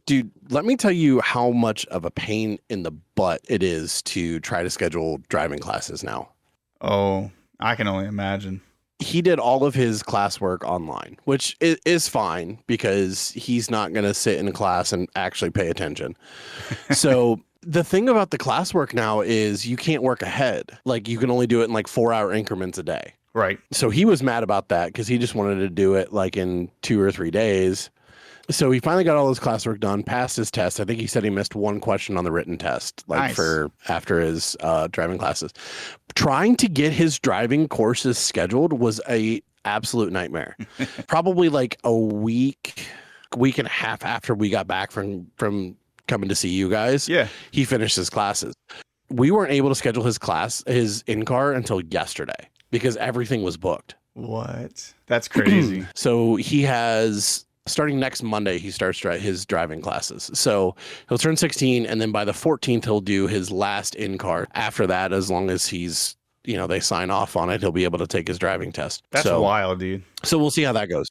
Dude, let me tell you how much of a pain in the butt it is to try to schedule driving classes now. Oh, I can only imagine. He did all of his classwork online, which is fine because he's not going to sit in a class and actually pay attention. So the thing about the classwork now is you can't work ahead. Like you can only do it in like 4 hour increments a day. Right. So he was mad about that because he just wanted to do it like in 2 or 3 days. So he finally got all his classwork done, passed his test. I think he said he missed one question on the written test, like Nice. for after his driving classes. Trying to get his driving courses scheduled was a absolute nightmare. Probably like a week and a half after we got back from coming to see you guys, Yeah. he finished his classes. We weren't able to schedule his in-car until yesterday because everything was booked. What? That's crazy. So he has, starting next Monday, he starts his driving classes. So he'll turn 16, and then by the 14th, he'll do his last in-car. After that, as long as he's, they sign off on it, he'll be able to take his driving test. That's wild, dude. So we'll see how that goes.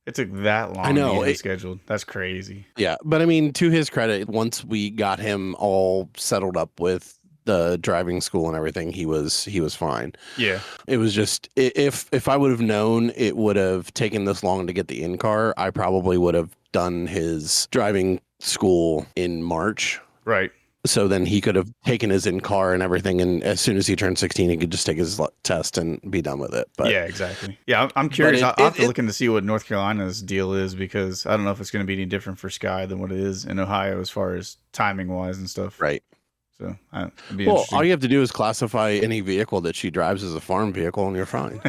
It took that long I know, to get it scheduled. That's crazy. Yeah, but I mean, to his credit, once we got him all settled up with the driving school and everything, he was fine. Yeah. It was just, if I would have known it would have taken this long to get the in-car, I probably would have done his driving school in March. Right. So then he could have taken his in-car and everything, and as soon as he turned 16, he could just take his test and be done with it. But yeah, exactly. Yeah, I'm curious. I'll have to look into see what North Carolina's deal is, because I don't know if it's going to be any different for Sky than what it is in Ohio as far as timing-wise and stuff. Right. So it'd be interesting. All you have to do is classify any vehicle that she drives as a farm vehicle, and you're fine.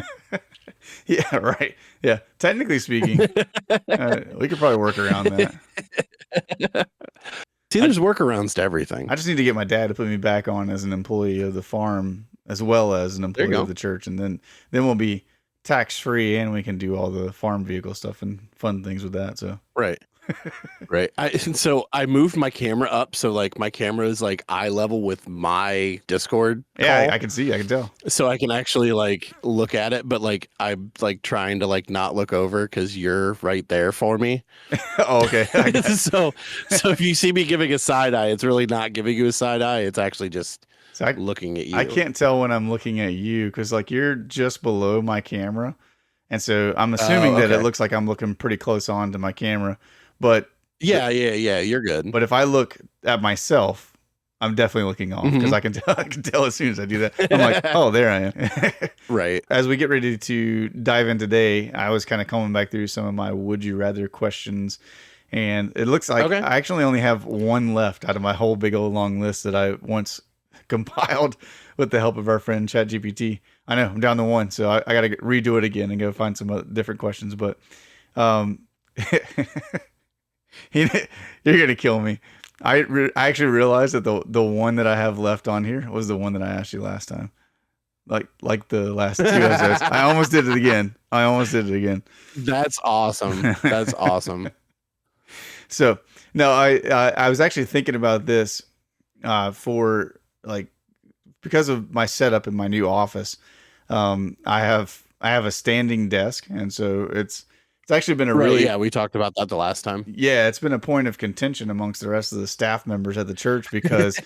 Yeah, right. Yeah, technically speaking, we could probably work around that. See, there's workarounds to everything. I just need to get my dad to put me back on as an employee of the farm as well as an employee of the church, and then we'll be tax-free and we can do all the farm vehicle stuff and fun things with that. So right. Right. So I moved my camera up so like my camera is like eye level with my Discord call. Yeah, I can see, I can tell. So I can actually like look at it, but like I'm like trying to like not look over because you're right there for me. Oh, okay. So if you see me giving a side eye, it's really not giving you a side eye. It's actually just looking at you. I can't tell when I'm looking at you because like you're just below my camera. And so I'm assuming that it looks like I'm looking pretty close on to my camera. But yeah, you're good. But if I look at myself, I'm definitely looking off because I can tell as soon as I do that. I'm like, oh, there I am. Right. As we get ready to dive in today, I was kind of coming back through some of my would you rather questions, and it looks like I actually only have one left out of my whole big old long list that I once compiled with the help of our friend ChatGPT. I know I'm down to one, so I got to redo it again and go find some different questions. But you're gonna kill me. I actually realized that the one that I have left on here was the one that I asked you last time. Like the last 2 episodes. I almost did it again. That's awesome. That's awesome. So no, I was actually thinking about this for like because of my setup in my new office. I have a standing desk, and so it's actually been we talked about that the last time. Yeah, it's been a point of contention amongst the rest of the staff members at the church because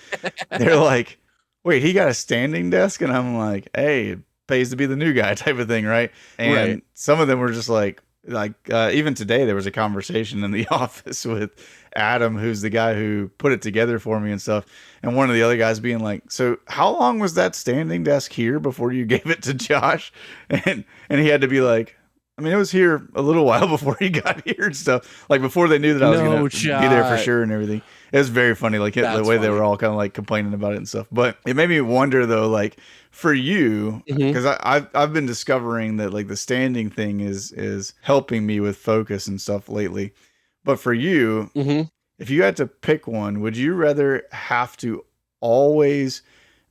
they're like, wait, he got a standing desk? And I'm like, hey, it pays to be the new guy type of thing, right? And some of them were just like even today there was a conversation in the office with Adam, who's the guy who put it together for me and stuff. And one of the other guys being like, so how long was that standing desk here before you gave it to Josh? And he had to be like, I mean, it was here a little while before he got here and stuff. Like before they knew that I was going to be there for sure and everything. It was very funny, like the way they were all kind of like complaining about it and stuff. But it made me wonder though, like for you, because I've been discovering that like the standing thing is helping me with focus and stuff lately. But for you, if you had to pick one, would you rather have to always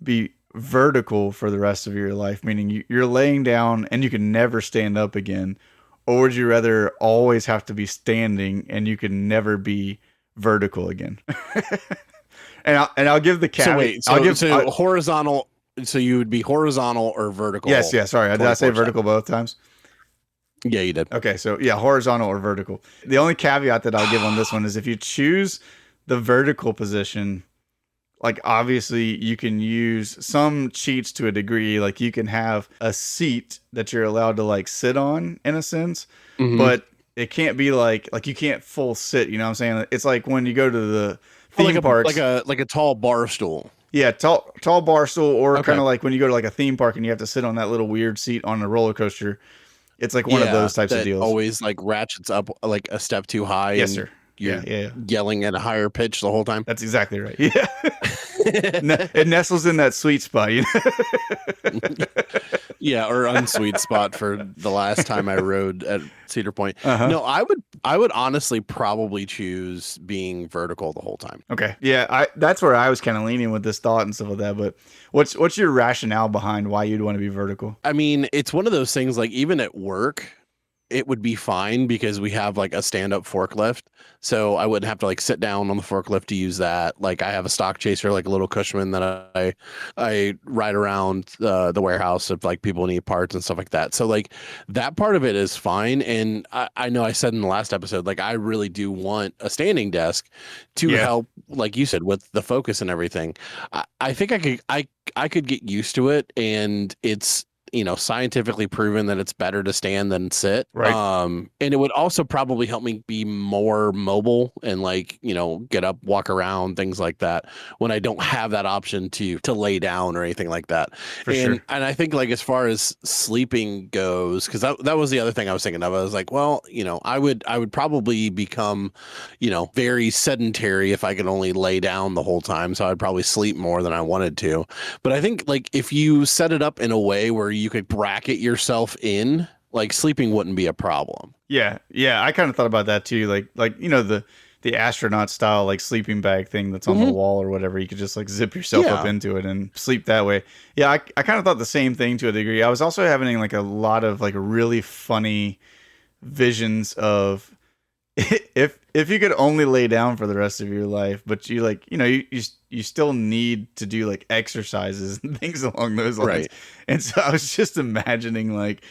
be vertical for the rest of your life, meaning you're laying down and you can never stand up again, or would you rather always have to be standing and you can never be vertical again? and I'll give the caveat. So horizontal. So you would be horizontal or vertical? Yes. Sorry, did I say vertical both times? Yeah, you did. Okay, so yeah, horizontal or vertical. The only caveat that I'll give on this one is if you choose the vertical position, like obviously you can use some cheats to a degree. Like you can have a seat that you're allowed to like sit on in a sense, Hmm. but it can't be like you can't full sit. You know what I'm saying? It's like when you go to the Oh, like theme a parks. tall bar stool. Yeah, tall bar stool, or kind Okay. of like when you go to like a theme park and you have to sit on that little weird seat on a roller coaster. It's like one of Yeah, those types of that deals. always like ratchets up like a step too high, Yes, and sir. Yeah, you're yeah, yeah. yelling at a higher pitch the whole time. That's exactly right. Yeah. It nestles in that sweet spot, you know. Yeah, or unsweet spot for the last time I rode at Cedar Point. Uh-huh. No, I would honestly probably choose being vertical the whole time. Okay. Yeah, I that's where I was kind of leaning with this thought and stuff like that, but what's your rationale behind why you'd want to be vertical? I mean, it's one of those things like even at work, it would be fine because we have like a stand-up forklift. So I wouldn't have to like sit down on the forklift to use that. Like I have a stock chaser, like a little Cushman that I ride around the warehouse if like people need parts and stuff like that. So like that part of it is fine. And I know I said in the last episode, like I really do want a standing desk to Yeah. help, like you said, with the focus and everything. I think I could get used to it, and it's scientifically proven that it's better to stand than sit. Right. And it would also probably help me be more mobile and like, get up, walk around, things like that when I don't have that option to lay down or anything like that. For And sure. and I think like as far as sleeping goes, because that was the other thing I was thinking of. I was like, well, I would probably become, very sedentary if I could only lay down the whole time. So I'd probably sleep more than I wanted to. But I think like if you set it up in a way where you could bracket yourself in, like sleeping wouldn't be a problem. Yeah. Yeah, I kind of thought about that too. Like the astronaut style like sleeping bag thing that's on the Hmm. wall or whatever. You could just like zip yourself up Yeah. into it and sleep that way. Yeah, I kind of thought the same thing to a degree. I was also having like a lot of like really funny visions of if you could only lay down for the rest of your life, but you like you still need to do like exercises and things along those lines. Right. And so I was just imagining like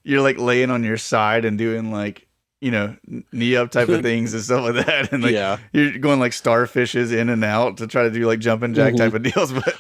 you're like laying on your side and doing like knee up type of things and stuff like that, and like Yeah. you're going like starfishes in and out to try to do like jumping jack Hmm. type of deals. But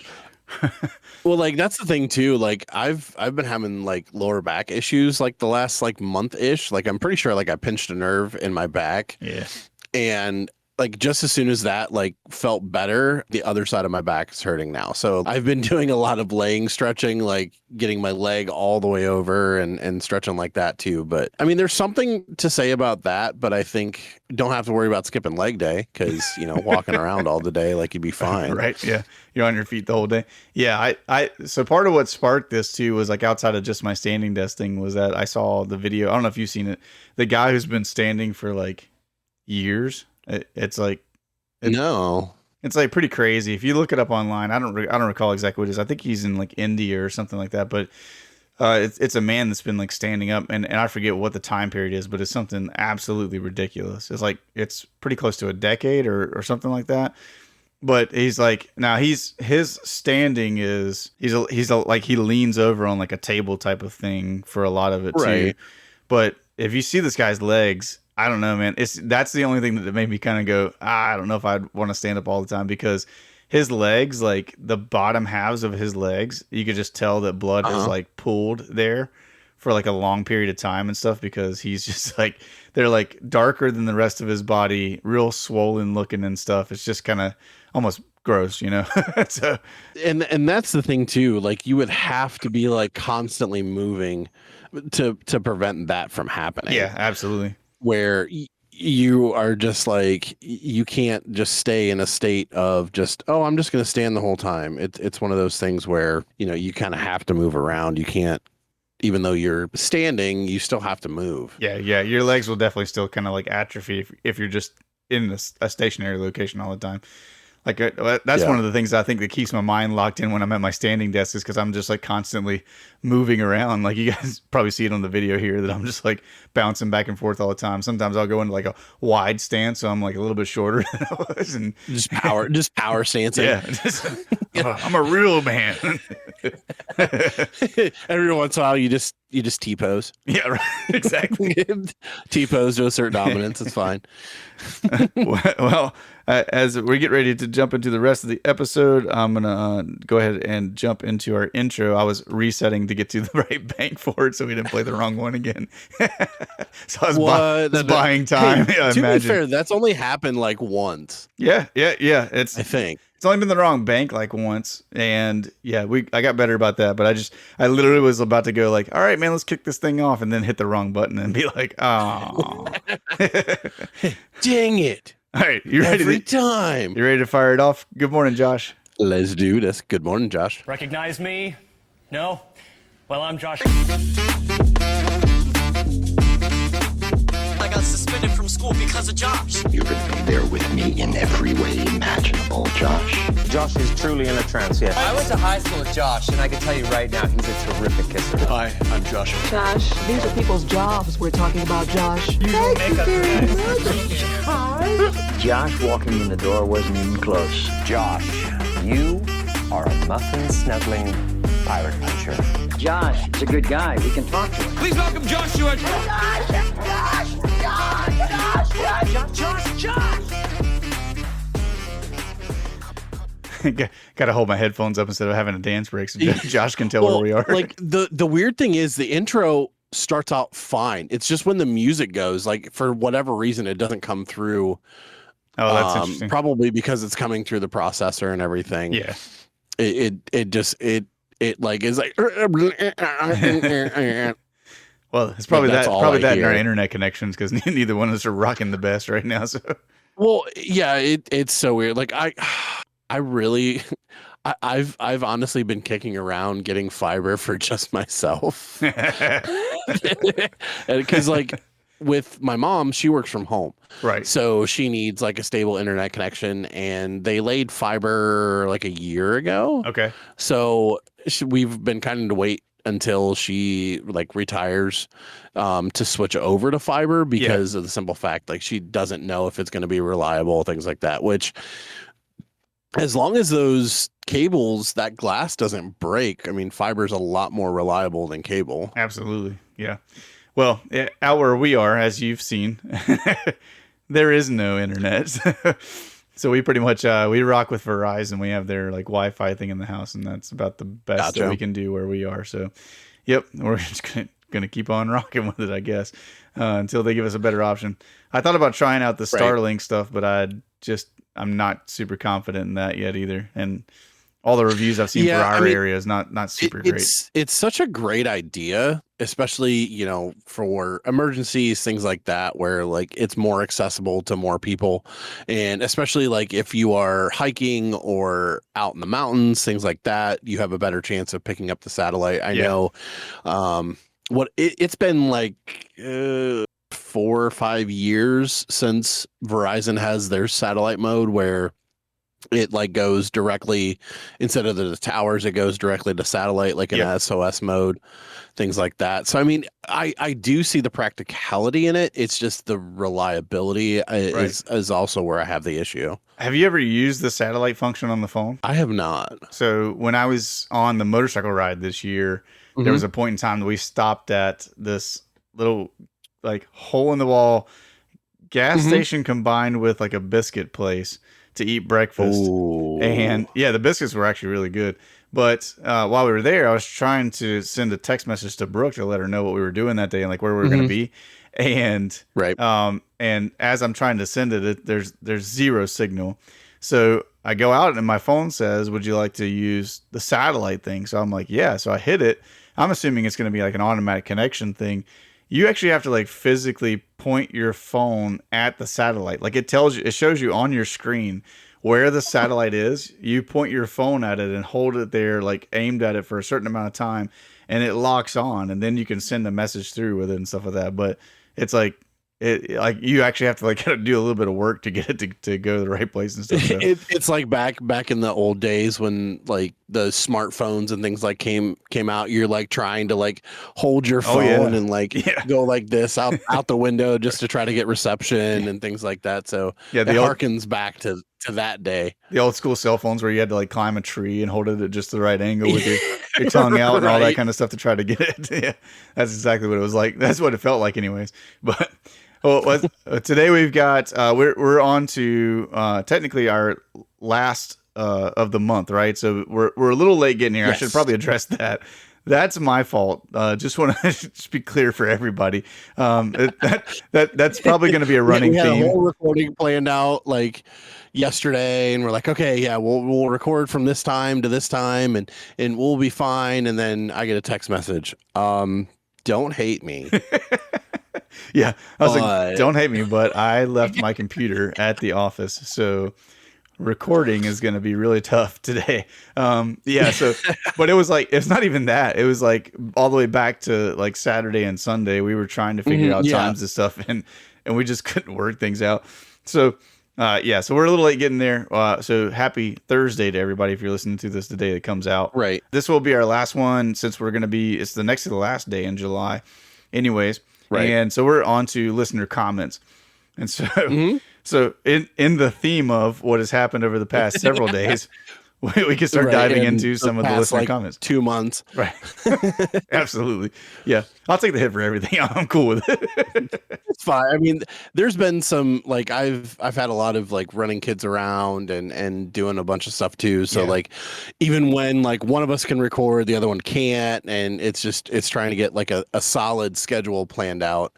Well, like that's the thing too. Like I've been having like lower back issues like the last like month ish. Like I'm pretty sure like I pinched a nerve in my back, yeah, and like just as soon as that like felt better, the other side of my back is hurting now. So I've been doing a lot of laying stretching, like getting my leg all the way over and stretching like that too. But I mean, there's something to say about that, but I think don't have to worry about skipping leg day because walking around all the day like you'd be fine. right, yeah, you're on your feet the whole day. Yeah, I so part of what sparked this too was like outside of just my standing desk thing was that I saw the video. I don't know if you've seen it. The guy who's been standing for like years. It's like No. it's like pretty crazy. If you look it up online, I don't recall exactly what it is. I think he's in like India or something like that. But it's a man that's been like standing up, and I forget what the time period is, but it's something absolutely ridiculous. It's like it's pretty close to a decade or something like that. But he's like now his standing is like he leans over on like a table type of thing for a lot of it too. Right. But if you see this guy's legs, I don't know, man. That's the only thing that made me kind of go, I don't know if I'd want to stand up all the time because his legs, like the bottom halves of his legs, you could just tell that blood has Uh-huh. like pooled there for like a long period of time and stuff because he's just like they're like darker than the rest of his body, real swollen looking and stuff. It's just kind of almost gross, you know. So And that's the thing too. Like you would have to be like constantly moving to prevent that from happening. yeah, absolutely. Where you are just like you can't just stay in a state of just, oh, I'm just going to stand the whole time. It's one of those things where you kind of have to move around. You can't, even though you're standing, you still have to move. Yeah, yeah. Your legs will definitely still kind of like atrophy if you're just in a stationary location all the time. Like that's Yeah. one of the things I think that keeps my mind locked in when I'm at my standing desk is because I'm just like constantly moving around. Like you guys probably see it on the video here that I'm just like bouncing back and forth all the time. Sometimes I'll go into like a wide stance, so I'm like a little bit shorter than I was, and Just power stancing. yeah, just I'm a real man. Every once in a while, you just T-pose. Yeah, right. Exactly. T-pose to assert dominance. It's fine. Well, as we get ready to jump into the rest of the episode, I'm going to go ahead and jump into our intro. I was resetting to get to the right bank for it so we didn't play the wrong one again. So I was buying time. Hey, to be fair, that's only happened like once. Yeah. I think. It's only been the wrong bank like once, and yeah, I got better about that. But I literally was about to go like, all right, man, let's kick this thing off, and then hit the wrong button and be like, oh, dang it! All right, you ready? Every time. You ready to fire it off? Good morning, Josh. Let's do this. Good morning, Josh. Recognize me? No? Well, I'm Josh. I got suspended from school because of Josh. You're going to be there with me in every way imaginable, Josh. Josh is truly in a trance, yeah. I went to high school with Josh, and I can tell you right now, he's a terrific kisser. Hi, I'm Josh. Josh, these are people's jobs we're talking about, Josh. Josh walking in the door wasn't even close. Josh, you are a muffin-snuggling pirate puncher. Josh is a good guy. We can talk to him. Please welcome Joshua. Got to hold my headphones up instead of having a dance break so Josh can tell where we are. Like the weird thing is the intro starts out fine. It's just when the music goes, like for whatever reason, it doesn't come through. Oh, that's interesting. Probably because it's coming through the processor and everything. Yeah. It like is like. Well, it's probably That's that. all Probably I that in hear. our internet connections because neither one of us are rocking the best right now. So Well, yeah, it's so weird. Like I really, I've honestly been kicking around getting fiber for just myself, because like with my mom, she works from home, right. so she needs like a stable internet connection, and they laid fiber like a year ago. Okay. So we've been kind of to wait until she like retires to switch over to fiber because of the simple fact like she doesn't know if it's going to be reliable, things like that, which as long as those cables, that glass doesn't break, I mean, fiber is a lot more reliable than cable. Absolutely. Yeah. Well, out where we are, as you've seen, there is no internet. So we pretty much we rock with Verizon. We have their like Wi-Fi thing in the house, and that's about the best that we can do where we are. So, yep, we're just gonna keep on rocking with it, I guess, until they give us a better option. I thought about trying out the Starlink stuff, but I'm not super confident in that yet either. And all the reviews I've seen for our area is not super great. It's such a great idea, especially, for emergencies, things like that, where like it's more accessible to more people. And especially like if you are hiking or out in the mountains, things like that, you have a better chance of picking up the satellite. I know it's been like 4 or 5 years since Verizon has their satellite mode where it like goes directly, instead of the towers, it goes directly to satellite, like in SOS mode, things like that. So, I mean, I do see the practicality in it. It's just the reliability is also where I have the issue. Have you ever used the satellite function on the phone? I have not. So when I was on the motorcycle ride this year, there was a point in time that we stopped at this little like hole in the wall gas station combined with like a biscuit place to eat breakfast. Ooh. And yeah, the biscuits were actually really good. But while we were there, I was trying to send a text message to Brooke to let her know what we were doing that day and like where we were going to be. And and as I'm trying to send it, there's zero signal. So I go out and my phone says, "Would you like to use the satellite thing?" So I'm like, "Yeah." So I hit it. I'm assuming it's going to be like an automatic connection thing. You actually have to like physically point your phone at the satellite. Like it shows you on your screen where the satellite is. You point your phone at it and hold it there, like aimed at it for a certain amount of time, and it locks on, and then you can send a message through with it and stuff like that. But it's like you actually have to like kind of do a little bit of work to get it to go to the right place and stuff. So. It's like back in the old days when like the smartphones and things like came out. You're like trying to like hold your phone and like go like this out the window just to try to get reception and things like that. So it harkens back to that day. The old school cell phones where you had to like climb a tree and hold it at just the right angle with your tongue out and all that kind of stuff to try to get it. Yeah, that's exactly what it was like. That's what it felt like, anyways. But today we've got we're on to technically our last of the month, right? So we're a little late getting here. Yes. I should probably address that. That's my fault. Just want to just be clear for everybody. That's probably going to be a running theme. We had a whole recording planned out like yesterday, and we're like, okay, yeah, we'll record from this time to this time, and we'll be fine. And then I get a text message. Don't hate me. Yeah, I was like, don't hate me, but I left my computer at the office, so recording is going to be really tough today. So, but it was like, it's not even that. It was like all the way back to like Saturday and Sunday. We were trying to figure out times and stuff, and we just couldn't work things out. So, so we're a little late getting there. So happy Thursday to everybody if you're listening to this the day it comes out. Right. This will be our last one since we're going to be, it's the next to the last day in July. Anyways. Right. And so we're on to listener comments. And so so in the theme of what has happened over the past several days, we can start diving into some of the listener comments. 2 months. Right. Absolutely. Yeah. I'll take the hit for everything. I'm cool with it. It's fine. I mean, there's been some, like, I've had a lot of like running kids around and doing a bunch of stuff too. So like, even when like one of us can record, the other one can't. And it's trying to get like a solid schedule planned out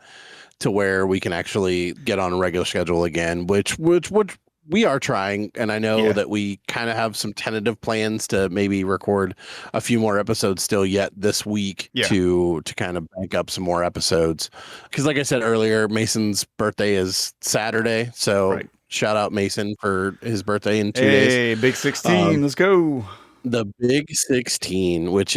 to where we can actually get on a regular schedule again, which we are trying, and I know that we kind of have some tentative plans to maybe record a few more episodes still yet this week to kind of bank up some more episodes. Because like I said earlier, Mason's birthday is Saturday, so shout out Mason for his birthday in 2 days. Hey, big 16, let's go. The big 16, which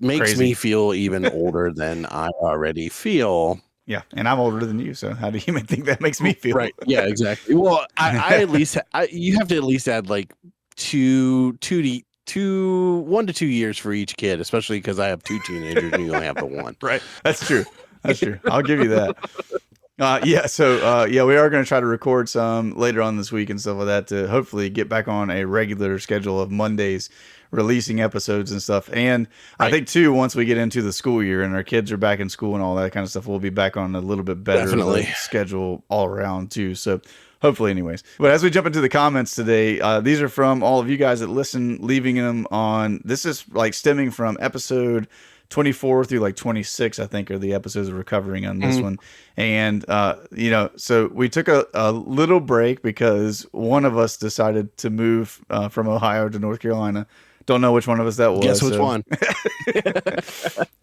makes me feel even older than I already feel. Yeah, and I'm older than you, so how do you think that makes me feel? Right. Yeah, exactly. Well, I at least you have to at least add like 1 to 2 years for each kid, especially because I have 2 teenagers and you only have the one. Right. That's true. That's true. I'll give you that. So we are going to try to record some later on this week and stuff like that to hopefully get back on a regular schedule of Mondays releasing episodes and stuff. And I think too, once we get into the school year and our kids are back in school and all that kind of stuff, we'll be back on a little bit better schedule all around too. So hopefully anyways. But as we jump into the comments today, these are from all of you guys that listen, leaving them on, this is like stemming from episode 24 through like 26, I think, are the episodes we're covering on this one. And, so we took a little break because one of us decided to move from Ohio to North Carolina. Don't know which one of us that was. Guess which one.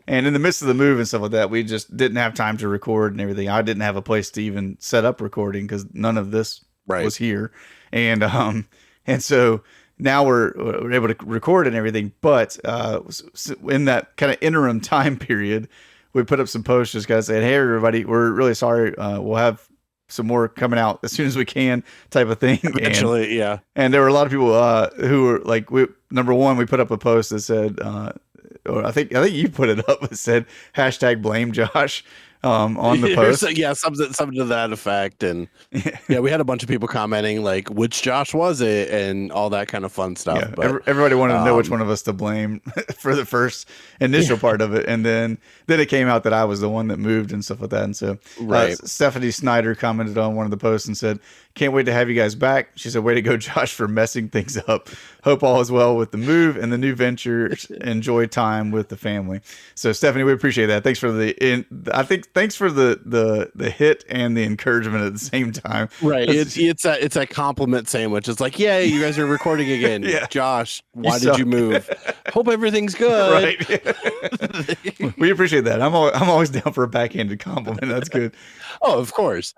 And in the midst of the move and stuff like that, we just didn't have time to record and everything. I didn't have a place to even set up recording because none of this was here. And so now we're able to record and everything. But in that kind of interim time period, we put up some posts just kind of saying, hey, everybody, we're really sorry. We'll have some more coming out as soon as we can, type of thing. Eventually, and there were a lot of people who were like, number one, we put up a post that said, or I think you put it up. It said #blame Josh on the post. Something to that effect. And we had a bunch of people commenting like, which Josh was it, and all that kind of fun stuff. Yeah, but everybody wanted to know which one of us to blame for the first initial part of it, and then it came out that I was the one that moved and stuff like that. And so Stephanie Snyder commented on one of the posts and said, can't wait to have you guys back. She said, way to go, Josh, for messing things up. Hope all is well with the move and the new venture. Enjoy time with the family. So, Stephanie, we appreciate that. Thanks for thanks for the hit and the encouragement at the same time. Right. It's a compliment sandwich. It's like, yeah, you guys are recording again. Josh, why did you move? Hope everything's good. Right. We appreciate that. I'm always down for a backhanded compliment. That's good. Oh, of course.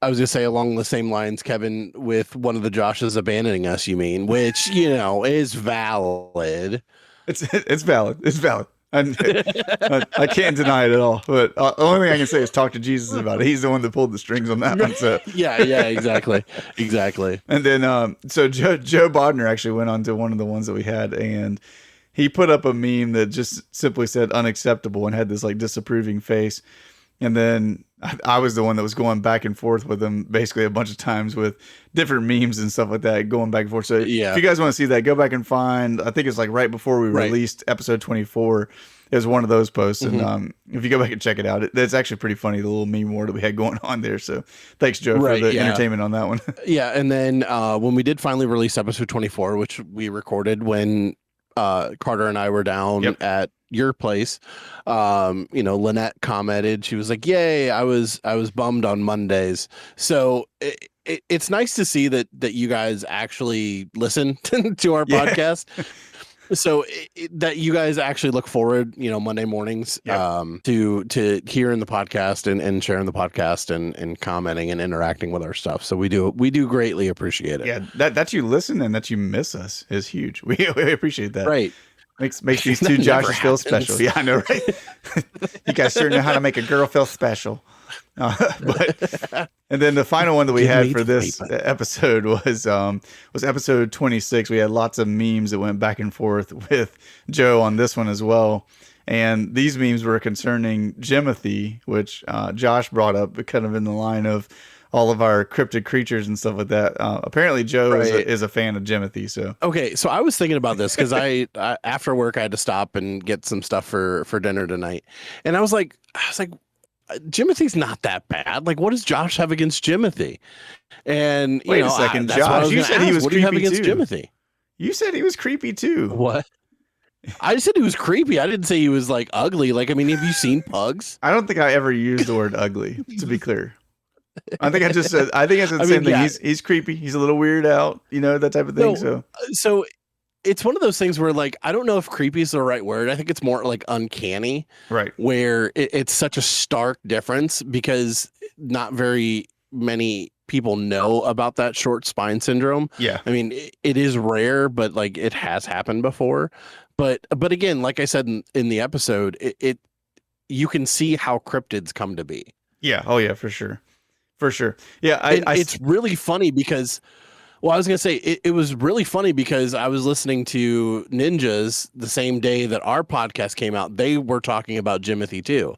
I was going to say along the same lines, Kevin, with one of the Joshes abandoning us, you mean, which, is valid. It's valid. It's valid. I can't deny it at all. But the only thing I can say is talk to Jesus about it. He's the one that pulled the strings on that one. So yeah, exactly. And then, so Joe Bodner actually went on to one of the ones that we had, and he put up a meme that just simply said unacceptable and had this like disapproving face. And then I was the one that was going back and forth with him basically a bunch of times with different memes and stuff like that, going back and forth. So if you guys want to see that, go back and find, I think it's like right before we released episode 24. It was one of those posts. And if you go back and check it out, it's actually pretty funny, the little meme war that we had going on there. So thanks, Joe, for the entertainment on that one. Yeah. And then when we did finally release episode 24, which we recorded when Carter and I were down at your place, Lynette commented, she was like, yay, I was bummed on Mondays. So it's nice to see that you guys actually listen to our podcast. So that you guys actually look forward, Monday mornings to hearing the podcast and sharing the podcast and commenting and interacting with our stuff. So we do greatly appreciate it. Yeah, that you listen and that you miss us is huge. We appreciate that. Right. Makes these two Joshes feel special. Yeah, I know, right? You guys sure know how to make a girl feel special. And then the final one that we had for this episode was episode 26. We had lots of memes that went back and forth with Joe on this one as well. And these memes were concerning Jimothy, which Josh brought up kind of in the line of all of our cryptid creatures and stuff like that. Apparently Joe is a fan of Jimothy. So okay, so I was thinking about this because I after work I had to stop and get some stuff for dinner tonight, and I was like, Jimothy's not that bad. Like, what does Josh have against Jimothy? And wait a second, Josh, you said he was what do you have creepy against too. Jimothy? You said he was creepy too. What? I said he was creepy. I didn't say he was like ugly. Like, I mean, have you seen pugs? I don't think I ever used the word ugly, to be clear. I think I said the same thing. Yeah. He's creepy. He's a little weird out, that type of thing. So it's one of those things where, like, I don't know if creepy is the right word. I think it's more like uncanny, right? Where it's such a stark difference because not very many people know about that short spine syndrome. Yeah. I mean, it is rare, but like it has happened before. But again, like I said in the episode, it you can see how cryptids come to be. Yeah. Oh yeah, for sure. Yeah. It's really funny because, well, I was going to say it was really funny because I was listening to Ninjas the same day that our podcast came out. They were talking about Jimothy too.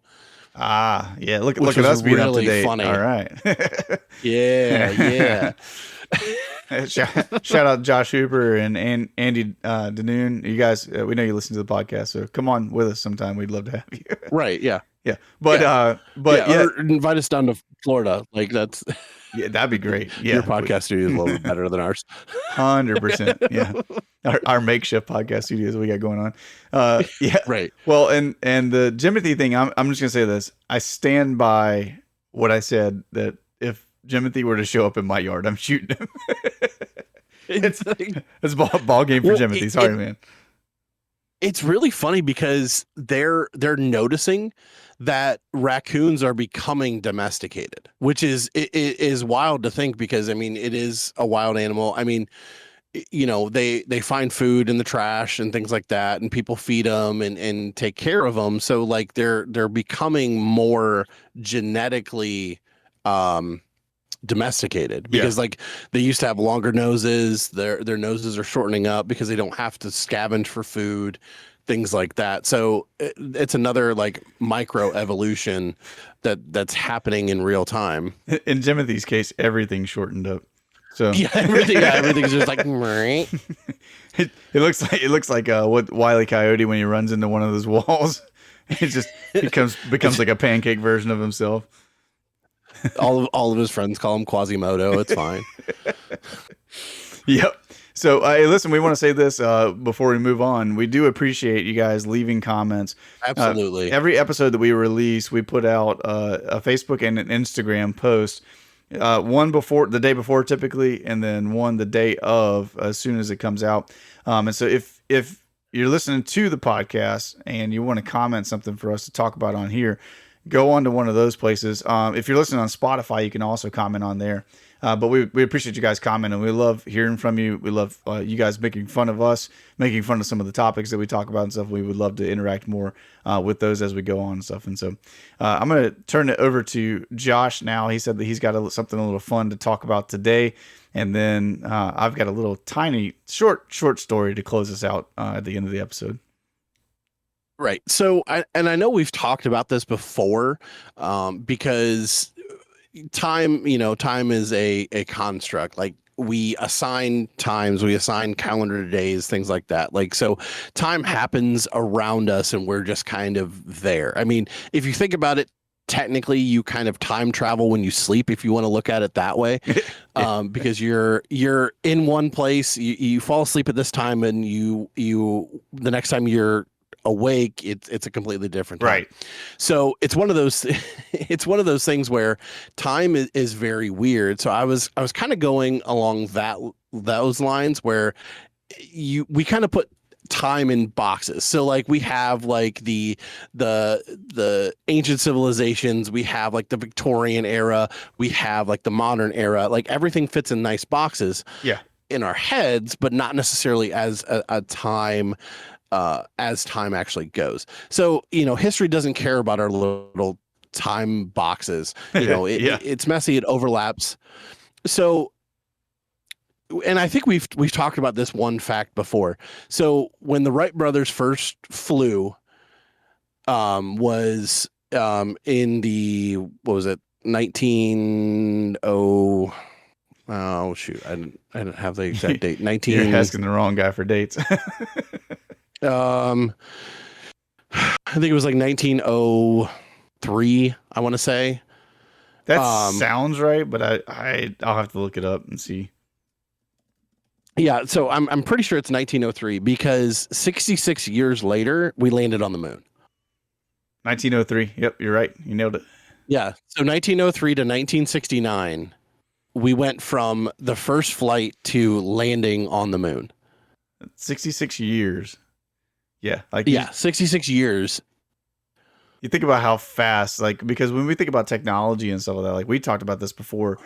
Ah, yeah. Look at us being up to date. Funny. All right. Yeah. Shout out Josh Hooper and Andy Danoon. You guys, we know you listen to the podcast, so come on with us sometime. We'd love to have you. Right. Yeah. Yeah. But or invite us down to Florida. Like that's. Yeah, that'd be great. Yeah, your podcast studio is a little bit better than ours. 100%. Yeah, our makeshift podcast studios we got going on. Yeah, right. Well, and the Jimothy thing, I'm just gonna say this. I stand by what I said, that if Jimothy were to show up in my yard, I'm shooting him. It's ball game for Jimothy. Sorry, man. It's really funny because they're noticing that raccoons are becoming domesticated, which is wild to think because, I mean, it is a wild animal. I mean, they find food in the trash and things like that, and people feed them and take care of them. So like they're becoming more genetically domesticated because like they used to have longer noses. Their noses are shortening up because they don't have to scavenge for food, things like that. So it's another like micro evolution that's happening in real time. In Jimothy's case, everything's shortened up. So yeah, everything's just like it looks like what Wile E. Coyote when he runs into one of those walls. It just becomes like a pancake version of himself. All of his friends call him Quasimodo. It's fine. Yep. So, listen, we want to say this before we move on. We do appreciate you guys leaving comments. Absolutely. Every episode that we release, we put out a Facebook and an Instagram post. One before the day before, typically, and then one the day of, as soon as it comes out. And so, if you're listening to the podcast and you want to comment something for us to talk about on here, go on to one of those places. If you're listening on Spotify, you can also comment on there. But we appreciate you guys commenting. We love hearing from you. We love you guys making fun of us, making fun of some of the topics that we talk about and stuff. We would love to interact more with those as we go on and stuff. And so I'm going to turn it over to Josh now. He said that he's got something a little fun to talk about today. And then I've got a little tiny short story to close us out at the end of the episode. Right. So, I know we've talked about this before, because time is a construct. Like, we assign times, we assign calendar days, things like that. Like, so time happens around us and we're just kind of there. I mean, if you think about it, technically you kind of time travel when you sleep, if you want to look at it that way. Because you're in one place, you fall asleep at this time, and you the next time you're awake, it's a completely different time. Right. So it's one of those it's one of those things where time is very weird. So I was kind of going along those lines where we kind of put time in boxes. So like, we have like the ancient civilizations, we have like the Victorian era, we have like the modern era. Like, everything fits in nice boxes in our heads, but not necessarily as a time as time actually goes. So, history doesn't care about our little time boxes. It's messy, it overlaps. So, and I think we've talked about this one fact before. So when the Wright brothers first flew, was in the, what was it, 19 oh shoot, I didn't have the exact date. You're asking the wrong guy for dates. I think it was like 1903, I want to say. That sounds right, but I'll have to look it up and see. Yeah, so I'm pretty sure it's 1903, because 66 years later we landed on the moon. 1903. Yep, you're right. You nailed it. Yeah, so 1903 to 1969, we went from the first flight to landing on the moon. 66 years. Yeah, 66 years. You think about how fast, like, because when we think about technology and stuff like that, like, we talked about this before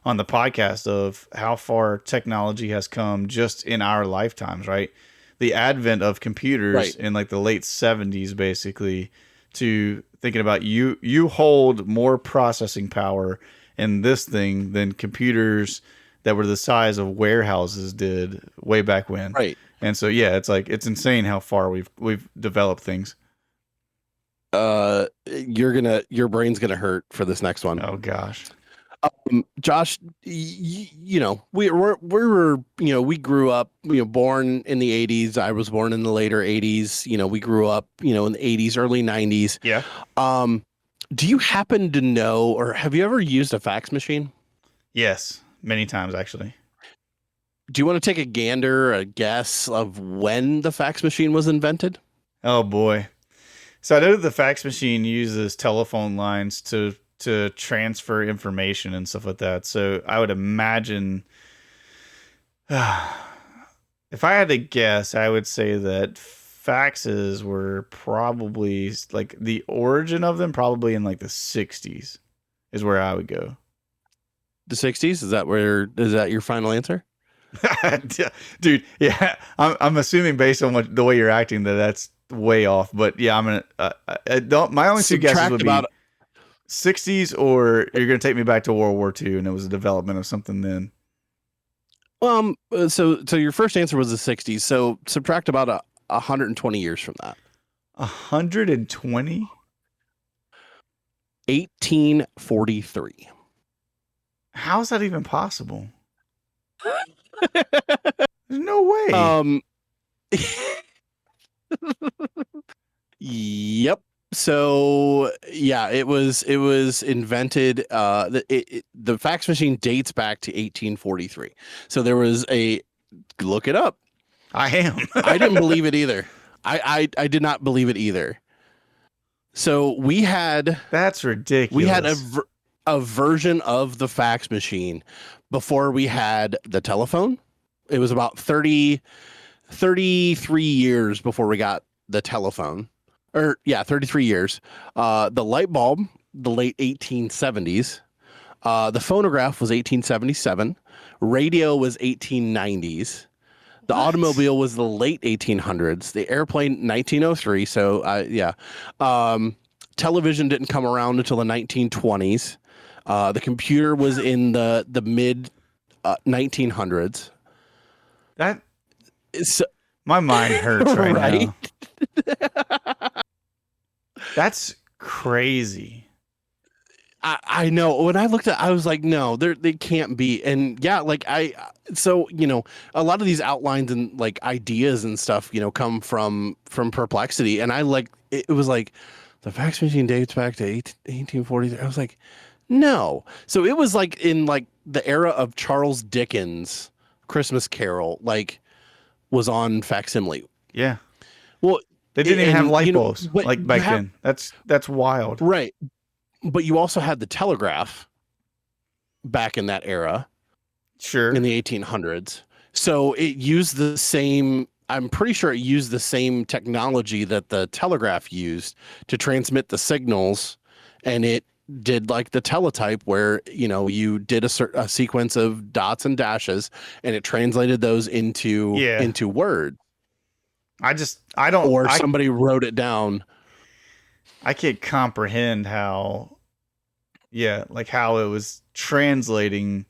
on the podcast of how far technology has come just in our lifetimes, right? The advent of computers in like the late 70s, basically, to thinking about you hold more processing power in this thing than computers that were the size of warehouses did way back when. Right. And so, yeah, it's like, it's insane how far we've developed things. Your brain's gonna hurt for this next one. Oh gosh. Josh, we were, we grew up, born in the 80s. I was born in the later 80s. We grew up, in the 80s, early 90s. Yeah. Do you happen to know, or have you ever used a fax machine? Yes, many times actually. Do you want to take a guess of when the fax machine was invented? Oh boy. So I know that the fax machine uses telephone lines to transfer information and stuff like that. So I would imagine, if I had to guess, I would say that faxes were probably, like, the origin of them probably in like the 60s is where I would go. The 60s? Is that your final answer? Dude, yeah. I'm assuming based on the way you're acting that's way off, but yeah, I'm gonna my only two guesses would be 60s, or you're gonna take me back to World War II and it was a development of something then. So your first answer was the 60s, so subtract about 120 years from that. 120? 1843. How is that even possible? There's no way. Yep. So yeah, it was invented. The fax machine dates back to 1843. So there was look it up. I am. I didn't believe it either. I did not believe it either. So that's ridiculous. We had a version of the fax machine before we had the telephone. It was about 33 years before we got the telephone. 33 years. The light bulb, the late 1870s. The phonograph was 1877. Radio was 1890s. The automobile was the late 1800s. The airplane 1903. So yeah, television didn't come around until the 1920s. The computer was in the mid 1900s. That So, my mind hurts right, Right? now. That's crazy. I know. When I looked at, I was like, no, they can't be. And yeah, like so a lot of these outlines and like ideas and stuff, come from Perplexity, and I like it was like the fax machine dates back to 1843. I was like, no. So it was like in like the era of Charles Dickens' Christmas Carol, like was on facsimile. Yeah. Well, They didn't even have and, light you know, bulbs but like you back have- then. That's wild. Right. But you also had the telegraph back in that era Sure. in the 1800s. So it used the same, I'm pretty sure it used the same technology that the telegraph used to transmit the signals. And it did like the teletype where, you did a sequence of dots and dashes and it translated those into words, I don't, or somebody wrote it down. I can't comprehend how it was translating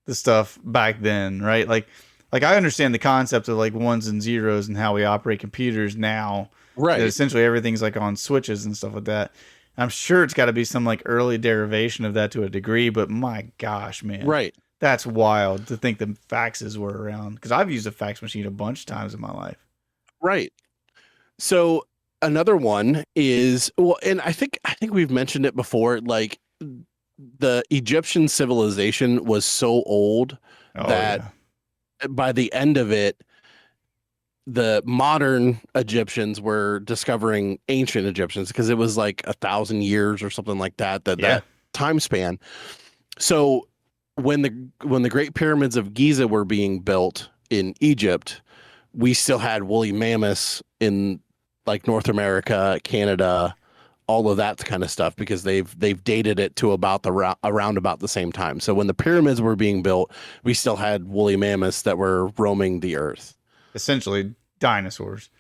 the stuff back then, right? Like I understand the concept of like ones and zeros and how we operate computers now. Right. That essentially everything's like on switches and stuff like that. I'm sure it's got to be some like early derivation of that to a degree, but my gosh, man. Right. That's wild to think the faxes were around, because I've used a fax machine a bunch of times in my life. Right. So another one is, well, and I think we've mentioned it before, like the Egyptian civilization was so old that by the end of it, the modern Egyptians were discovering ancient Egyptians, because it was like 1,000 years or something like that, that time span. So when the Great Pyramids of Giza were being built in Egypt, we still had woolly mammoths in like North America, Canada, all of that kind of stuff, because they've dated it to about around about the same time. So when the pyramids were being built, we still had woolly mammoths that were roaming the earth. Essentially dinosaurs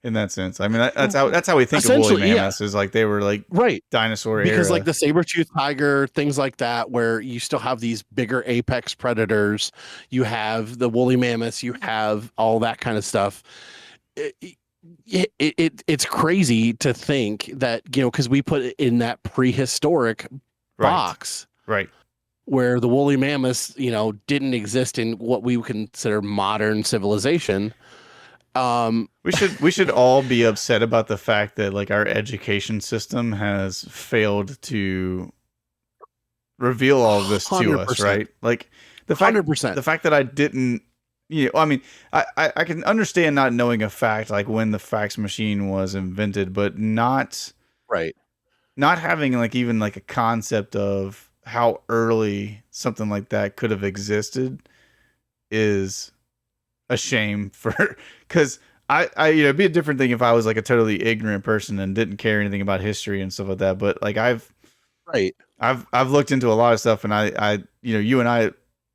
in that sense. I mean, that's how we think of woolly mammoths, is like they were like dinosaur because era. like the saber-toothed tiger, things like that, where you still have these bigger apex predators, you have the woolly mammoths, you have all that kind of stuff. It's crazy to think that, because we put it in that prehistoric box, right, where the woolly mammoths, didn't exist in what we would consider modern civilization. We should all be upset about the fact that like our education system has failed to reveal all of this to us, 100%. right? Like the fact 100%. the fact that I didn't, I mean, I can understand not knowing a fact like when the fax machine was invented, but not having like even like a concept of how early something like that could have existed is a shame, for because I it'd be a different thing if I was like a totally ignorant person and didn't care anything about history and stuff like that. But like I've looked into a lot of stuff, and I you and I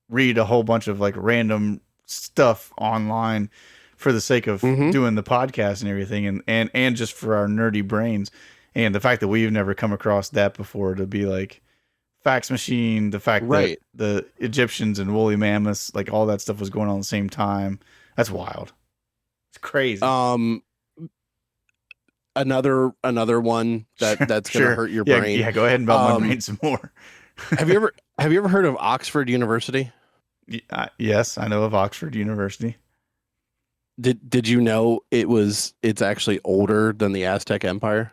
read a whole bunch of like random stuff online for the sake of doing the podcast and everything, and just for our nerdy brains. And the fact that we've never come across that before, to be like fax machine, the fact that the Egyptians and woolly mammoths, like all that stuff was going on at the same time. That's wild. It's crazy. Another one that's gonna hurt your brain. Yeah, go ahead and melt my brain some more. Have you ever heard of Oxford University? Yes, I know of Oxford University. Did you know it's actually older than the Aztec Empire?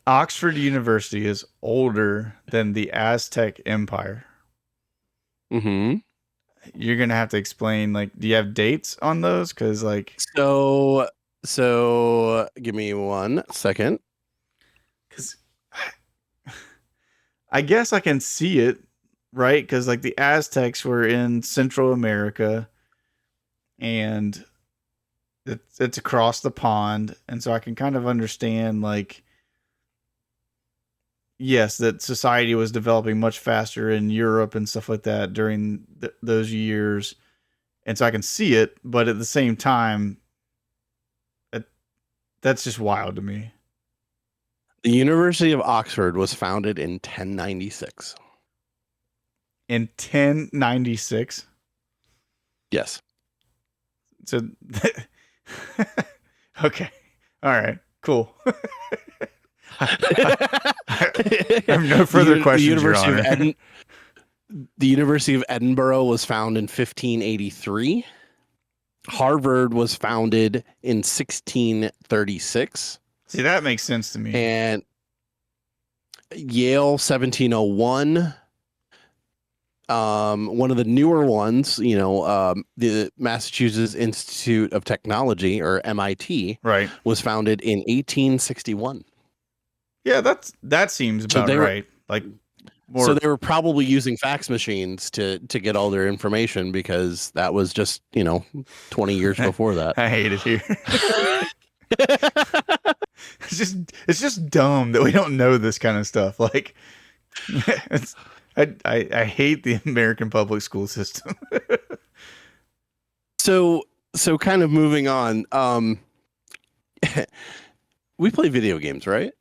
Oxford University is older than the Aztec Empire. Mm-hmm. You're gonna have to explain. Like, do you have dates on those? Because like, so give me 1 second. Because I guess I can see it, right? Because like the Aztecs were in Central America, and it's across the pond, and so I can kind of understand, like, yes, that society was developing much faster in Europe and stuff like that during those years, and so I can see it. But at the same time, it, that's just wild to me. The University of Oxford was founded in 1096. In 1096, Yes. so okay, all right, cool. I have no further questions, Your Honor. The University of Edinburgh was founded in 1583. Harvard was founded in 1636. See, that makes sense to me. And Yale, 1701. One of the newer ones, the Massachusetts Institute of Technology, or MIT, Right. was founded in 1861. Yeah, that seems about right. Like, more. So they were probably using fax machines to get all their information, because that was just 20 years before that. I hate it here. It's just dumb that we don't know this kind of stuff. Like, I hate the American public school system. So kind of moving on. We play video games, right?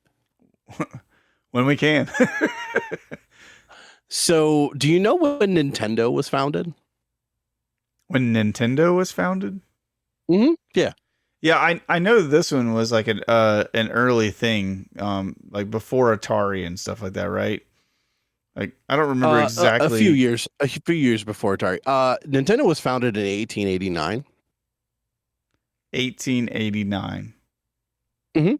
When we can. So, do you know when Nintendo was founded? When Nintendo was founded? Mm-hmm. Yeah. Yeah, I know this one was like an early thing, like before Atari and stuff like that, right? Like, I don't remember exactly. A few years before Atari. Nintendo was founded in 1889. 1889. Mm-hmm.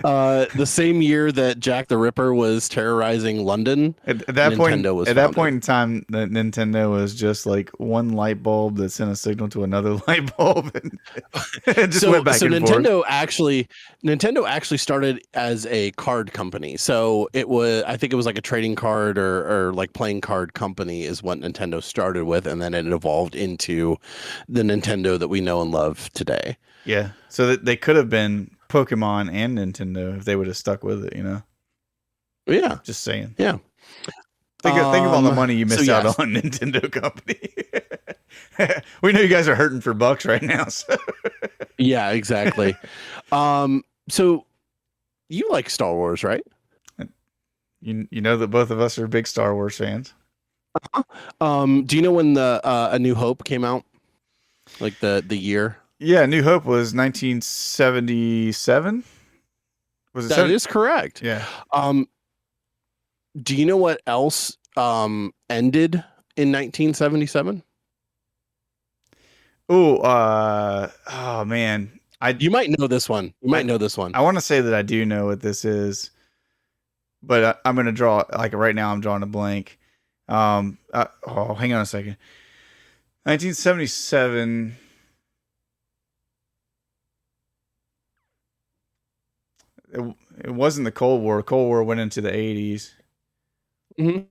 The same year that Jack the Ripper was terrorizing London. At that point, Nintendo was at that founded. point in time, the Nintendo was just like one light bulb that sent a signal to another light bulb, and it just went back and Nintendo forth. Nintendo actually started as a card company. So I think it was like a trading card or like playing card company is what Nintendo started with, and then it evolved into the Nintendo that we know and love today. Yeah, so that they could have been Pokemon and Nintendo if they would have stuck with it, Yeah. Just saying. Yeah. Think of all the money you missed out yes. on Nintendo company. We know you guys are hurting for bucks right now. So. Yeah, exactly. So you like Star Wars, right? You know that both of us are big Star Wars fans. Do you know when the A New Hope came out? Like the year? Yeah, New Hope was 1977. Was it? That is correct. Yeah. Do you know what else ended in 1977? Oh man. You might know this one. I want to say that I do know what this is, but I'm going to draw, like, right now I'm drawing a blank. Hang on a second. 1977. It wasn't the Cold War. Cold War went into the 80s. Mm-hmm.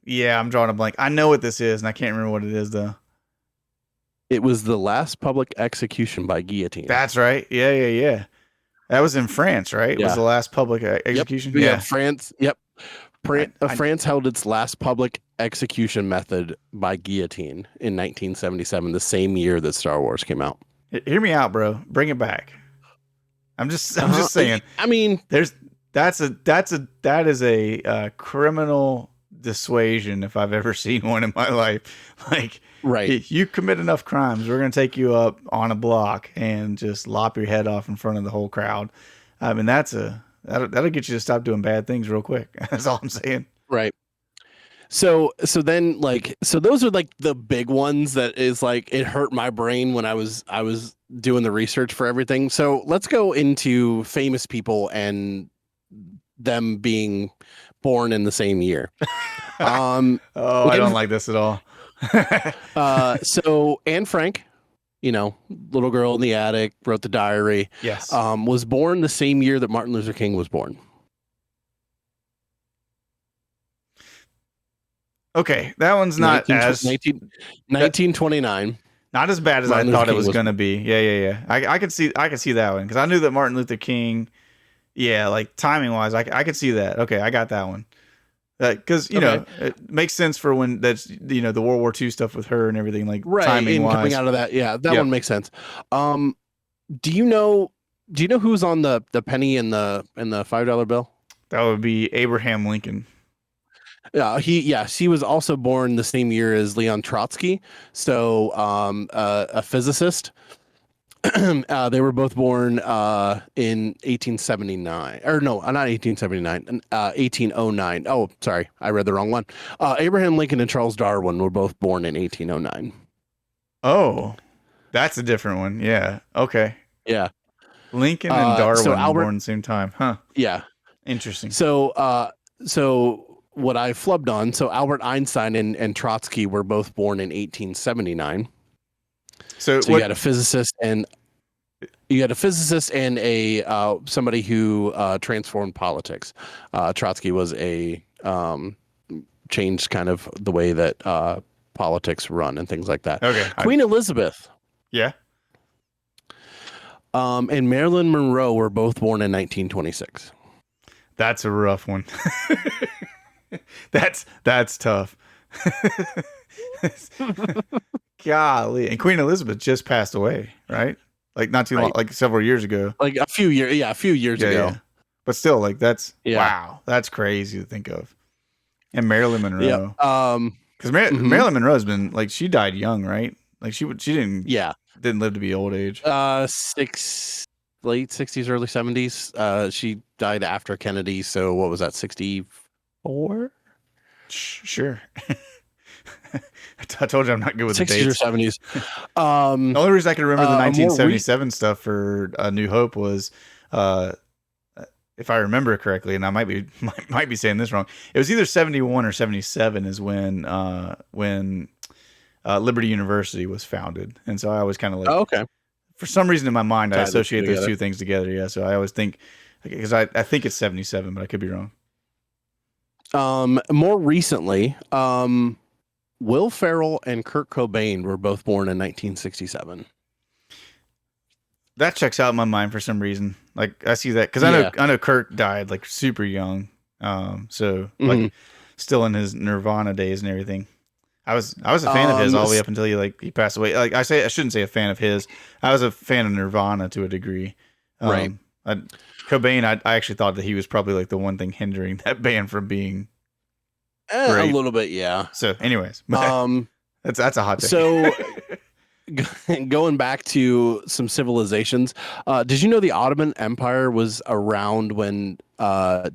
Yeah, I'm drawing a blank. I know what this is, and I can't remember what it is, though. It was the last public execution by guillotine. That's right. Yeah. That was in France, right? It was the last public execution? Yep. Yeah, France. Yep. France held its last public execution method by guillotine in 1977, the same year that Star Wars came out. Hear me out, bro. Bring it back. I'm just saying. I mean, that is a criminal dissuasion if I've ever seen one in my life. Like, right. If you commit enough crimes, we're going to take you up on a block and just lop your head off in front of the whole crowd. I mean, that'll get you to stop doing bad things real quick. That's all I'm saying. Right. So then, like, so those are like the big ones that is like, it hurt my brain when I was doing the research for everything. So let's go into famous people and them being born in the same year. I don't like this at all. So Anne Frank, little girl in the attic, wrote the diary. Yes. Was born the same year that Martin Luther King was born. Okay, that one's not 19, as 1929. not as bad as Martin I Luther thought it King was was- gonna be. Yeah. I could see that one because I knew that Martin Luther King. Yeah, like timing wise, I could see that. Okay, I got that one. Because Okay. it makes sense for when that's the World War II stuff with her and everything, like Right, timing and coming wise. out of that, yeah, that Yep. one makes sense. Do you know who's on the penny and the $5 bill? That would be Abraham Lincoln. Yeah, he was also born the same year as Leon Trotsky, so a physicist. They were both born in 1879, or no, not 1879, 1809. Oh, sorry, I read the wrong one. Abraham Lincoln and Charles Darwin were both born in 1809. Oh, that's a different one. Yeah. Okay. Yeah. Lincoln and Darwin so were Albert- born at the same time. Huh. Yeah. Interesting. So what I flubbed on, so Albert Einstein and Trotsky were both born in 1879. So You had a physicist and a somebody who transformed politics. Trotsky was a changed kind of the way that politics run and things like that. Okay. Queen Elizabeth Yeah. and Marilyn Monroe were both born in 1926. That's a rough one. That's tough. Golly. And Queen Elizabeth just passed away, right? Like not too long, Right. like several years ago. Like a few years ago. Yeah. But still, like that's Yeah. wow. That's crazy to think of. And Marilyn Monroe. Yeah. Because Mhm. Marilyn Monroe's been like she died young, right? Like she didn't Yeah. live to be old age. Late 60s, early 70s. She died after Kennedy. So what was that? 64? Sure. I told you I'm not good with the 60s or dates. 70s. The only reason I can remember the more 1977 stuff for New Hope was, if I remember correctly, and I might be saying this wrong. It was either 71 or 77 is when Liberty University was founded, and so I was kind of like, Oh, okay. for some reason in my mind, I Tied the two associate those together. two things together. Yeah, so I always think because I think it's 77, but I could be wrong. More recently, Will Ferrell and Kurt Cobain were both born in 1967. That checks out in my mind for some reason. Like I see that because Yeah. I know Kurt died like super young. So like Mhm. still in his Nirvana days and everything. I was a fan of his all the way up until he passed away. Like I shouldn't say a fan of his. I was a fan of Nirvana to a degree. Right. Cobain, I actually thought that he was probably like the one thing hindering that band from being. A Great. little bit, yeah. So, anyways, that's a hot take. So going back to some civilizations, did you know the Ottoman Empire was around when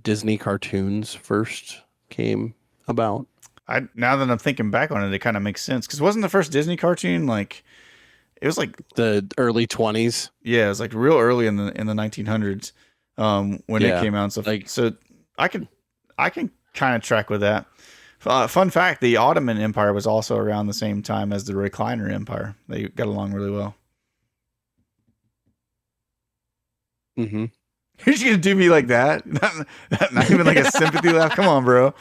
Disney cartoons first came about? Now that I'm thinking back on it, it kind of makes sense because wasn't the first Disney cartoon like it was like The early 20s. yeah, it was like real early in the 1900s when Yeah, it came out and stuff. like- So I can kind of track with that. Fun fact: the Ottoman Empire was also around the same time as the Recliner Empire. They got along really well. Mm-hmm. You're just gonna do me like that? Not even like a sympathy laugh. Come on, bro.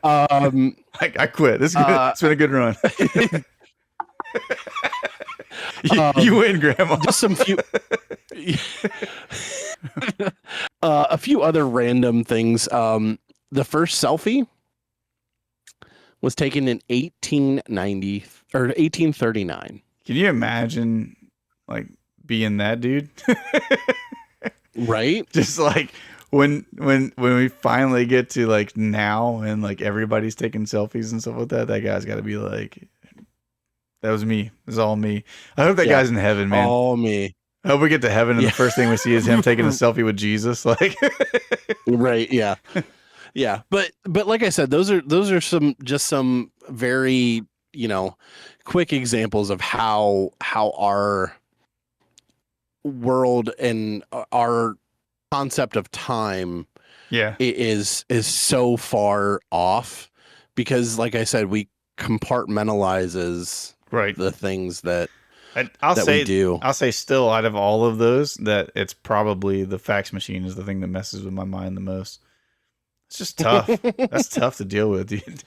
I quit. It's been a good run. You win, Grandma. Just some few a few other random things. The first selfie was taken in 1890 or 1839. Can you imagine like being that dude? Right? Just like when we finally get to like now and like everybody's taking selfies and stuff like that, that guy's got to be like, that was me. It was all me. I hope that Yeah. guy's in heaven, man. All me. I hope we get to heaven and Yeah. the first thing we see is him taking a selfie with Jesus. Like, Right, yeah. Yeah. But like I said, those are some very, quick examples of how our world and our concept of time yeah, is so far off because like I said, we compartmentalizes right. the things that I'll that say we do. I'll say still out of all of those that it's probably the fax machine is the thing that messes with my mind the most. It's just tough. That's tough to deal with, dude.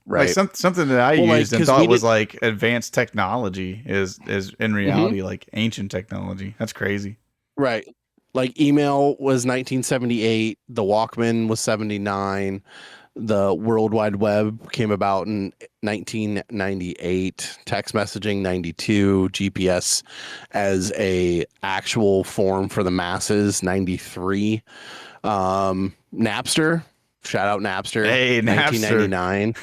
Right. Like something that I Well, like, used and 'cause thought we was did- like advanced technology is in reality like ancient technology. That's crazy. Right. Like email was 1978, the Walkman was 79, the World Wide Web came about in 1998, text messaging 92, GPS as a actual form for the masses 93. Napster, shout out Napster, Hey, Napster. 1999.